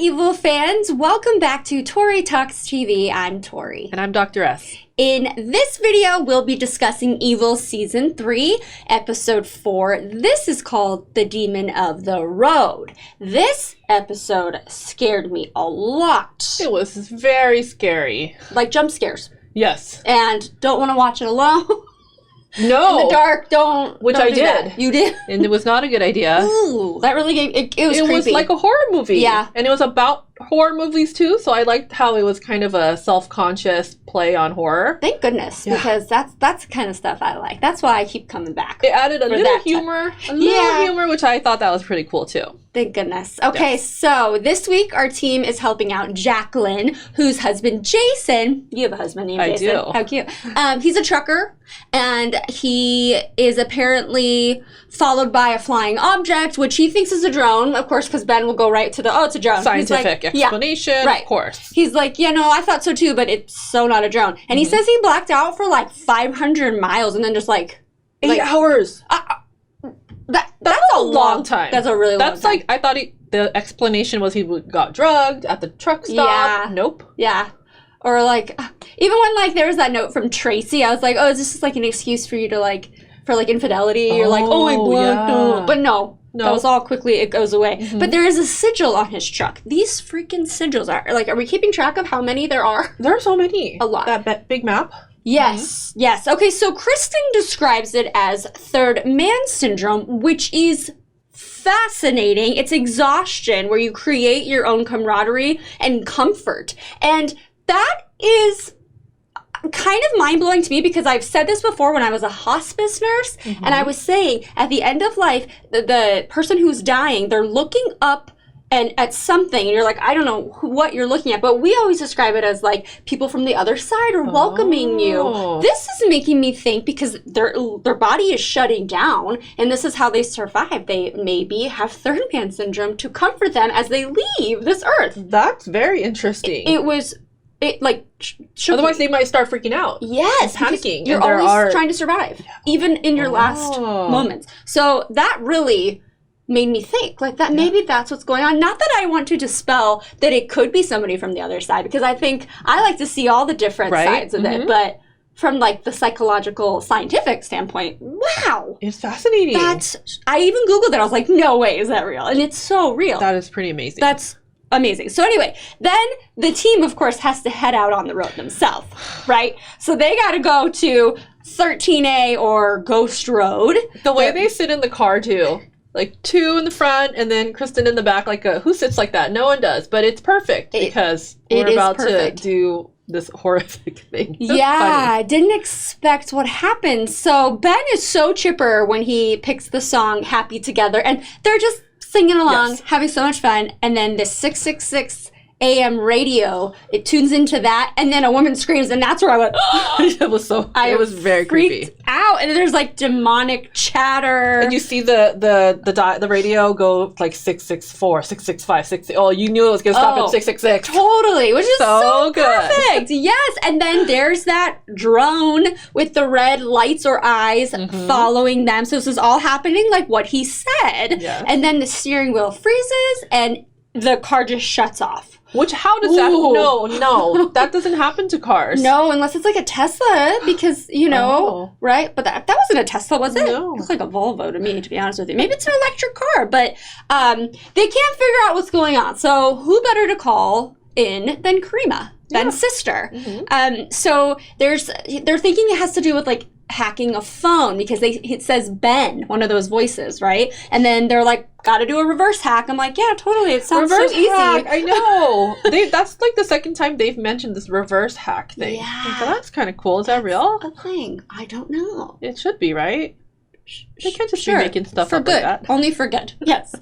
Evil fans, welcome back to Tori Talks TV. I'm Tori. And I'm Dr. S. In this video, we'll be discussing Evil Season 3, Episode 4. This is called The Demon of the Road. This episode scared me a lot. It was very scary. Like jump scares. Yes. And don't want to watch it alone. No. In the dark, don't. Which don't I do did. That. You did? And it was not a good idea. Ooh, that really gave, it was creepy. It was like a horror movie. Yeah. And it was about horror movies too, so I liked how it was kind of a self-conscious play on horror. Thank goodness, because that's the kind of stuff I like. That's why I keep coming back. It added a little humor, which I thought that was pretty cool too. Thank goodness. Okay, So this week our team is helping out Jacqueline, whose husband Jason. You have a husband named Jason. I do. How cute. He's a trucker, and he is apparently followed by a flying object, which he thinks is a drone, of course, because Ben will go right to it's a drone. Scientific explanation, right. Of course. He's like, I thought so too, but it's so not a drone. And he says he blacked out for like 500 miles and then just 8 hours. That's a long time. That's a really long time. That's like, I thought the explanation was he got drugged at the truck stop. Yeah. Nope. Yeah. Or like, even when there was that note from Tracy, I was like, oh, is this just like an excuse for you to for infidelity? You're like, oh, I blacked out. But no. That was all quickly, it goes away. Mm-hmm. But there is a sigil on his truck. These freaking sigils are we keeping track of how many there are? There are so many. A lot. That big map? Yes, yes. Okay, so Kristen describes it as third man syndrome, which is fascinating. It's exhaustion where you create your own camaraderie and comfort. And that is kind of mind-blowing to me because I've said this before when I was a hospice nurse, and I was saying at the end of life, the person who's dying, they're looking up and at something, and you're like, I don't know what you're looking at, but we always describe it as people from the other side are welcoming you. This is making me think because their body is shutting down, and this is how they survive. They maybe have third man syndrome to comfort them as they leave this earth. That's very interesting. Otherwise they might start freaking out. Yes, panicking. You're always trying to survive, even in your last moments. So that really made me think that maybe that's what's going on. Not that I want to dispel that it could be somebody from the other side, because I think I like to see all the different sides of it, but from the psychological scientific standpoint, wow, it's fascinating. I even Googled it. I was like, no way, is that real? And it's so real. That is pretty amazing. That's amazing. So anyway, then the team, of course, has to head out on the road themselves, right? So they got to go to 13A or Ghost Road. The way they sit in the car, too. Two in the front and then Kristen in the back. Who sits like that? No one does. But it's perfect because we're about to do this horrific thing. I didn't expect what happened. So Ben is so chipper when he picks the song Happy Together. And they're just singing along, having so much fun. And then the 666 AM radio, it tunes into that, and then a woman screams, and that's where I went, it was very creepy. Out, and there's demonic chatter. And you see the radio go 664, 665, 60. Oh, you knew it was going to stop at 666. Totally, which is so good. Perfect. Yes, and then there's that drone with the red lights or eyes following them. So this is all happening like what he said. Yes. And then the steering wheel freezes, and the car just shuts off. How does that? No, that doesn't happen to cars. No, unless it's a Tesla, because, right? But that wasn't a Tesla, was it? No. It looks like a Volvo to me, to be honest with you. Maybe it's an electric car, but they can't figure out what's going on. So who better to call in than Karima, Ben's sister? So they're thinking it has to do with hacking a phone, because it says Ben, one of those voices, right? And then they're got to do a reverse hack. I'm like, yeah, totally. It sounds reverse so easy. Hack, I know. That's the second time they've mentioned this reverse hack thing. Yeah. So that's kind of cool. Is that real? A thing. I don't know. It should be, right? They can't just be making stuff for up good. like that. Only for good. Yes.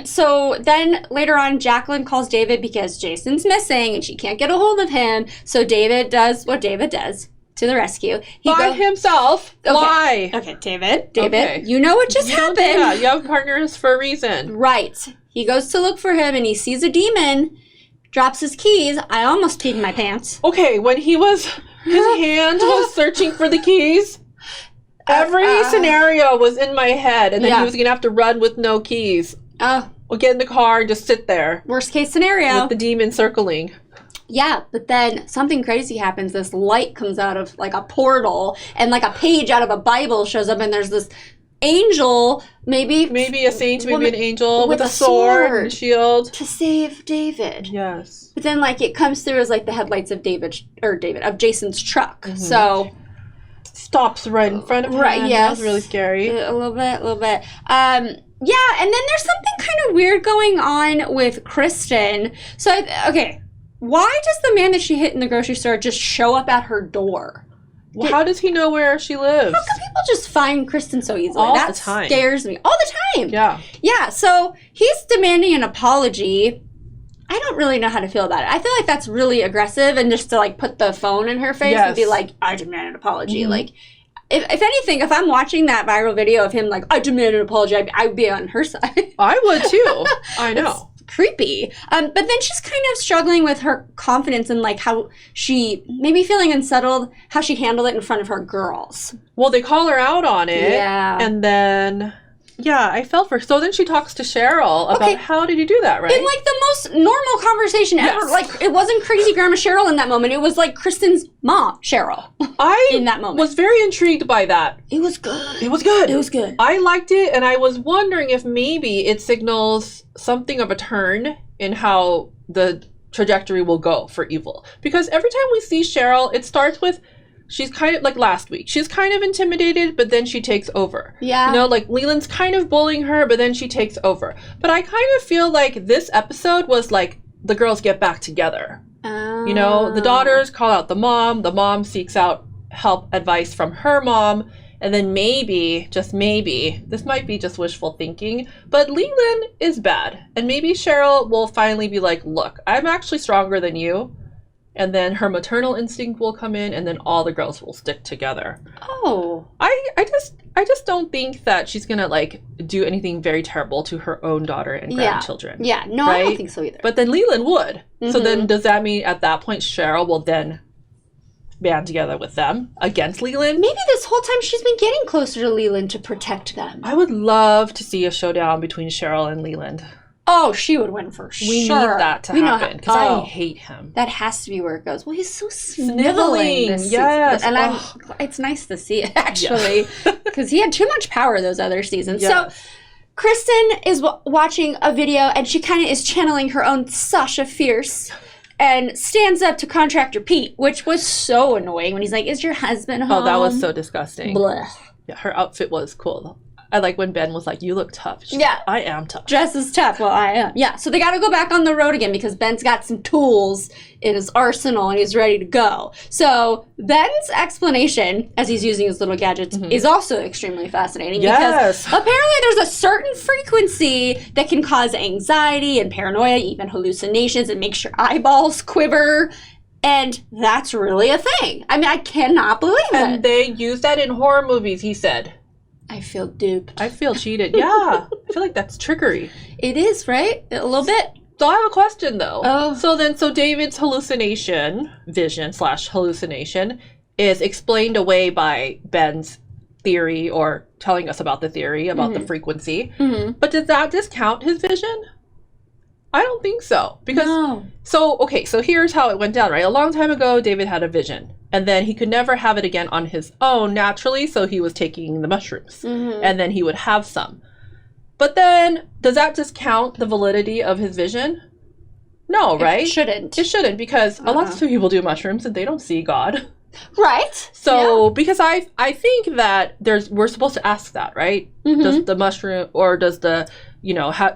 So then later on, Jacqueline calls David because Jason's missing and she can't get a hold of him. So David does what David does to the rescue. By himself? Okay. Why? Okay, David, Okay. you know what just happened. Yeah, you have partners for a reason. Right. He goes to look for him and he sees a demon, drops his keys. I almost peed my pants. Okay, when his hand was searching for the keys, every scenario was in my head, and then he was going to have to run with no keys. Oh, We'll get in the car and just sit there. Worst case scenario. With the demon circling. Yeah, but then something crazy happens. This light comes out of like a portal, and like a page out of a Bible shows up, and there's this angel, maybe a saint, maybe an angel with a sword and a shield to save David. Yes. But then like it comes through as like the headlights of of Jason's truck. Mm-hmm. So stops right in front of him. Right, yes. That was really scary. A little bit. Yeah, and then there's something kind of weird going on with Kristen. So why does the man that she hit in the grocery store just show up at her door? Well, how does he know where she lives? How can people just find Kristen so easily? All the time. That scares me. All the time. Yeah. Yeah, so he's demanding an apology. I don't really know how to feel about it. I feel like that's really aggressive, and just to like put the phone in her face and be like, I demand an apology. Mm-hmm. Like, if anything, if I'm watching that viral video of him like, I demand an apology, I would be on her side. I would too. I know. Creepy. But then she's kind of struggling with her confidence and like how she maybe feeling unsettled, how she handled it in front of her girls. Well, they call her out on it. Yeah. And then, yeah, I felt for her. So then she talks to Cheryl about how did you do that, right? In like the most normal conversation ever. Like it wasn't crazy Grandma Cheryl in that moment. It was like Kristen's mom, Cheryl. In that moment. Was very intrigued by that. It was good. It was good. It was good. I liked it, and I was wondering if maybe it signals something of a turn in how the trajectory will go for evil. Because every time we see Cheryl, it starts with she's kind of like last week. She's kind of intimidated, but then she takes over. Yeah. You know, like Leland's kind of bullying her, but then she takes over. But I kind of feel like this episode was like the girls get back together. Oh. You know, the daughters call out the mom seeks out help, advice from her mom, and then maybe, just maybe, this might be just wishful thinking, but Leland is bad. And maybe Cheryl will finally be like, look, I'm actually stronger than you. And then her maternal instinct will come in, and then all the girls will stick together. Oh. I just don't think that she's gonna like do anything very terrible to her own daughter and grandchildren. Yeah, no, right? I don't think so either. But then Leland would. Mm-hmm. So then does that mean at that point Cheryl will then band together with them against Leland? Maybe this whole time she's been getting closer to Leland to protect them. I would love to see a showdown between Cheryl and Leland. Oh, she would win for sure. We need that to happen because I hate him. That has to be where it goes. Well, he's so sniveling this yes. season. And it's nice to see it, actually, because he had too much power those other seasons. Yes. So Kristen is watching a video, and she kind of is channeling her own Sasha Fierce and stands up to Contractor Pete, which was so annoying when he's like, is your husband home? Oh, that was so disgusting. Blech. Yeah, her outfit was cool. I like when Ben was like, you look tough. She's yeah. Like, I am tough. Dress is tough. Well, I am. Yeah. So they got to go back on the road again because Ben's got some tools in his arsenal and he's ready to go. So Ben's explanation, as he's using his little gadgets, is also extremely fascinating. Yes. Because apparently there's a certain frequency that can cause anxiety and paranoia, even hallucinations. It makes your eyeballs quiver. And that's really a thing. I mean, I cannot believe it. And they use that in horror movies, he said. I feel duped. I feel cheated. Yeah. I feel like that's trickery. It is, right? A little bit. So I have a question, though. Oh. So David's vision/hallucination, is explained away by Ben's theory or telling us about the theory about the frequency. Mm-hmm. But does that discount his vision? I don't think so. Because so here's how it went down, right? A long time ago, David had a vision. And then he could never have it again on his own naturally, so he was taking the mushrooms. Mm-hmm. And then he would have some. But then, does that discount the validity of his vision? No, right? It shouldn't. It shouldn't, because a lot of people do mushrooms and they don't see God. Right. So, because I think that we're supposed to ask that, right? Mm-hmm. Does the mushroom, or does the,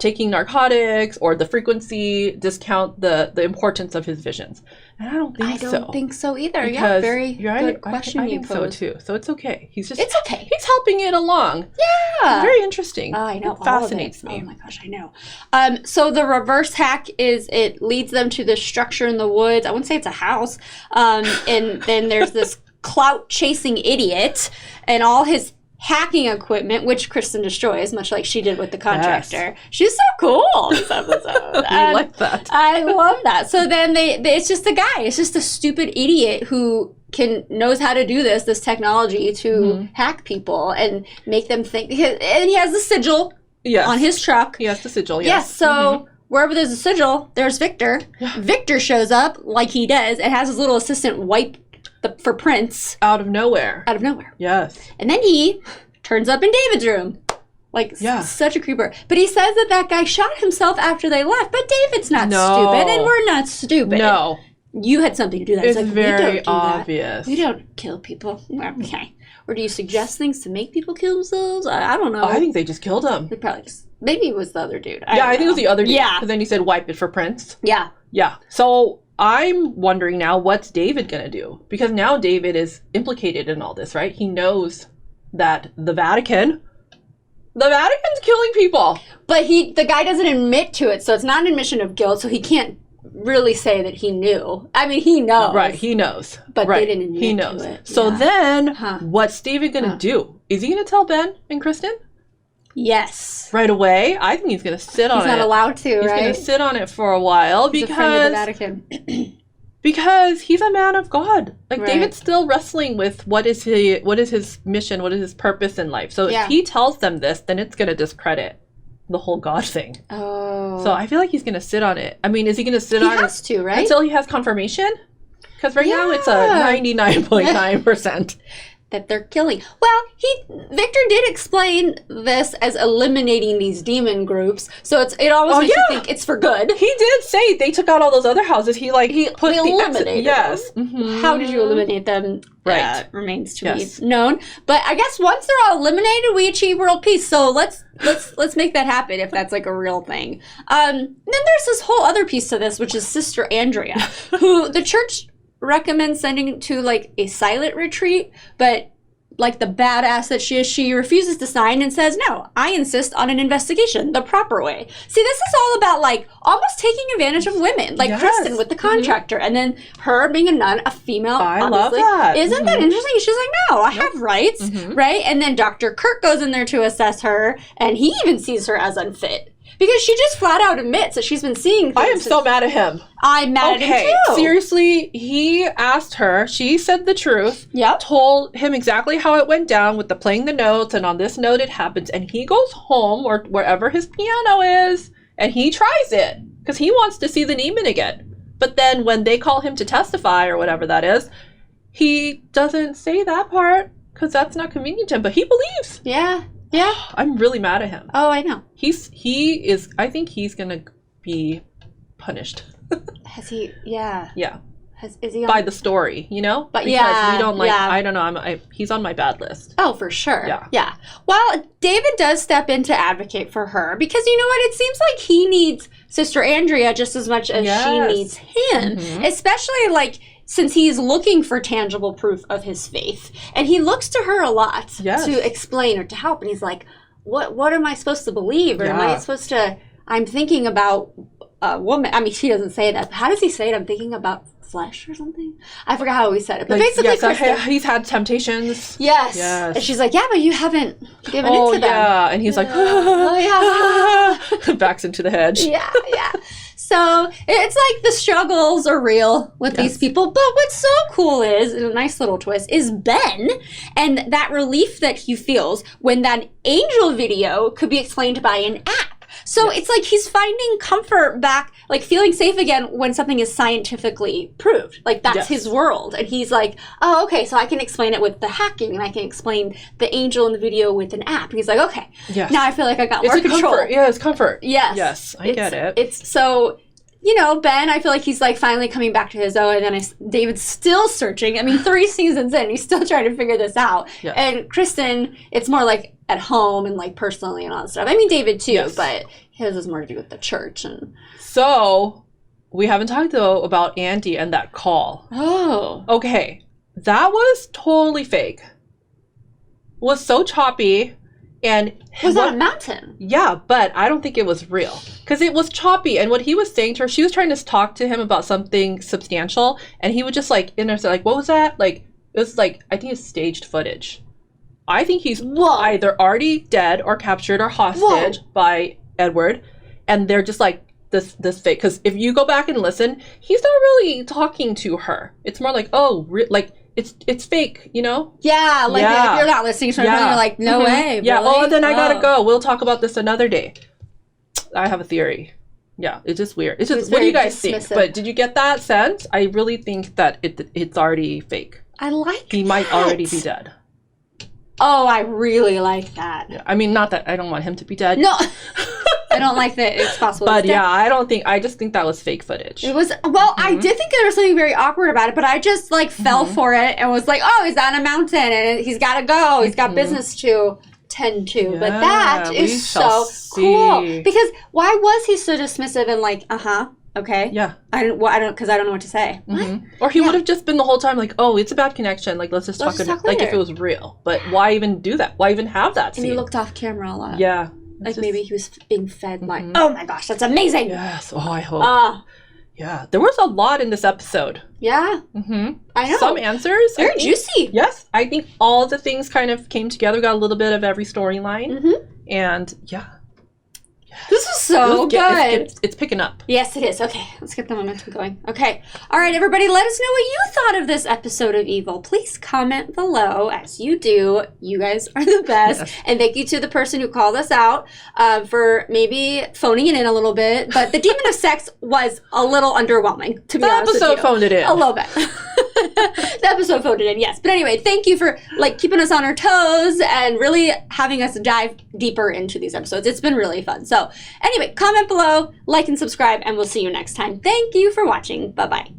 taking narcotics or the frequency discount the importance of his visions? And I don't think so. I don't think so either. Because very good question I think so too. So it's okay. It's okay. He's helping it along. Yeah. Very interesting. Oh, I know. It fascinates me. Oh my gosh, I know. So the reverse hack is it leads them to this structure in the woods. I wouldn't say it's a house. And then there's this clout chasing idiot and all his hacking equipment, which Kristen destroys, much like she did with the contractor. Yes. She's so cool this episode. You like that. I love that. So then it's just a guy. It's just a stupid idiot who knows how to do this technology to hack people and make them think. And he has the sigil. Yes. on his truck. He has the sigil, Yes, yes. so wherever there's a sigil, there's Victor. Yeah. Victor shows up like he does and has his little assistant wipe for prints Out of nowhere. out of nowhere. Yes. And then he turns up in David's room. Like, Yeah. such a creeper. But he says that guy shot himself after they left. But David's not No. stupid, and we're not stupid. No. You had something to do that. It's like, very we don't do obvious. That. We don't kill people. Okay. Or do you suggest things to make people kill themselves? I don't know. Oh, I think they just killed him. They probably just... Maybe it was the other dude. I think it was the other dude. Yeah. Because then he said wipe it for prints. Yeah. Yeah. So I'm wondering now, what's David going to do? Because now David is implicated in all this, right? He knows that the Vatican's killing people. But the guy doesn't admit to it, so it's not an admission of guilt, so he can't really say that he knew. I mean, he knows. Right, he knows. But right. they didn't admit He knows. to it. So Yeah. then, Huh. what's David going to do? Is he going to tell Ben and Kristen Yes. right away? I think he's going to sit on He's it. not allowed to, He's right? going to sit on it for a while He's a friend of the because Vatican. because he's a man of God. Like Right. David's still wrestling with what is his mission, what is his purpose in life. So Yeah. if he tells them this, then it's going to discredit the whole God thing. Oh. So I feel like he's going to sit on it. I mean, is he going to sit he on has it to, right? until he has confirmation? Because right now it's a Yeah. 99.9%. that they're killing. Well, Victor did explain this as eliminating these demon groups, so it always Oh, makes yeah. you think it's for good. He did say they took out all those other houses. He put They the exit. eliminated Yes. them. Mhm. How did you eliminate them? Right. Remains to Yes. be known. But I guess once they're all eliminated, we achieve world peace. So let's make that happen if that's like a real thing. Then there's this whole other piece to this, which is Sister Andrea, who the church recommends sending to like a silent retreat, but like the badass that she refuses to sign and says, no, I insist on an investigation the proper way. See, this is all about like almost taking advantage of women, like Yes. Kristen with the contractor, and then her being a nun, a female. I love obviously. that. Isn't that interesting? She's like, no, I have rights, Mhm. right? And then Dr. Kirk goes in there to assess her, and he even sees her as unfit. Because she just flat out admits that she's been seeing things. I am so mad at him. I'm mad at him too. Seriously, he asked her, she said the truth, Yep. told him exactly how it went down with the playing the notes, and on this note it happens, and he goes home or wherever his piano is, and he tries it, because he wants to see the demon again. But then when they call him to testify, or whatever that is, he doesn't say that part, because that's not convenient to him, but he believes. Yeah. Yeah. I'm really mad at him. Oh, I know. I think he's gonna be punished. Has he? Yeah. Yeah. Is he on? By the story, you know? But because yeah, we don't like. yeah. I don't know. He's on my bad list. Oh, for sure. Yeah. Yeah. Well, David does step in to advocate for her because you know what? It seems like he needs Sister Andrea just as much as Yes. she needs him, Mhm. especially like since he's looking for tangible proof of his faith, and he looks to her a lot Yes. to explain or to help, and he's like, "What am I supposed to believe? Or am I Yeah. supposed to? I'm thinking about a woman." I mean, she doesn't say that. But how does he say it? I'm thinking about flesh or something. I forgot how he said it, but Like, basically, yes, Kristen, he's had temptations. yes. Yes. And she's like, yeah, but you haven't given Oh into them. yeah, and he's like, Oh, backs into the hedge. Yeah, yeah. So it's like the struggles are real with these Yes. people. But what's so cool is, and a nice little twist, is Ben and that relief that he feels when that angel video could be explained by an app. So Yes. it's like he's finding comfort back, like feeling safe again when something is scientifically proved. Like that's Yes. his world. And he's like, oh, okay, so I can explain it with the hacking and I can explain the angel in the video with an app. And he's like, okay, Yes. now I feel like I got It's more a control. comfort. Yeah, it's comfort. Yes. Yes, I get it. It's so, you know, Ben, I feel like he's like finally coming back to his own, and then David's still searching. I mean, 3 seasons in, he's still trying to figure this out. Yeah. And Kristen, it's more like at home and like personally and all that stuff. I mean, David too, Yes. but his is more to do with the church. And So we haven't talked though about Andy and that call. oh, Okay, that was totally fake. Was so choppy, and was what- on a mountain. Yeah, but I don't think it was real because it was choppy. And what he was saying to her, she was trying to talk to him about something substantial, and he would just like interrupt, like, "What was that?" Like it was like I think it's staged footage. I think he's Whoa. either already dead or captured or hostage by Edward, and they're just like this fake. Because if you go back and listen, he's not really talking to her. It's more like like it's fake, you know? Yeah, like Yeah. if you're not listening to something, Yeah. you're like, no Mhm. way. Yeah. Really? Oh, then I gotta Oh. go. We'll talk about this another day. I have a theory. Yeah, it's just weird. It's just It's what do you very guys think? dismissive. But did you get that sense? I really think that it's already fake. I like He might that. already be dead. Oh, I really like that. Yeah. I mean, not that I don't want him to be dead. No, I don't like that it's possible. But it's dead. yeah, I just think that was fake footage. It was, well, I did think there was something very awkward about it, but I just like fell for it and was like, oh, he's on a mountain and he's got to go. He's got business to tend to. But that Yeah, we is shall so cool. see. Because why was he so dismissive and like, okay? Yeah. I don't know what to say. What? Mhm. Or he would have just been the whole time like, oh, it's a bad connection. Like, let's just Let's talk just it talk like if later. it was real. But why even do that? Why even have that And scene? he looked off camera a lot. Yeah. Like It's just- maybe he was being fed like, oh my gosh, that's amazing. Yes. Oh, I hope. Yeah. There was a lot in this episode. Yeah, Mm-hmm. I know. Some answers. I Very think. juicy. Yes. I think all the things kind of came together, got a little bit of every storyline. Mhm. And yeah. This is so It's good. it's picking up. Yes, it is. Okay, let's get the momentum going. Okay. All right, everybody, let us know what you thought of this episode of Evil. Please comment below, as you do. You guys are the best. Yes. And thank you to the person who called us out for maybe phoning it in a little bit. But the Demon of Sex was a little underwhelming, to be The honest with episode you. phoned it in. A little bit. The episode phoned it in, yes. But anyway, thank you for like keeping us on our toes and really having us dive deeper into these episodes. It's been really fun. So anyway, comment below, like and subscribe, and we'll see you next time. Thank you for watching. Bye-bye.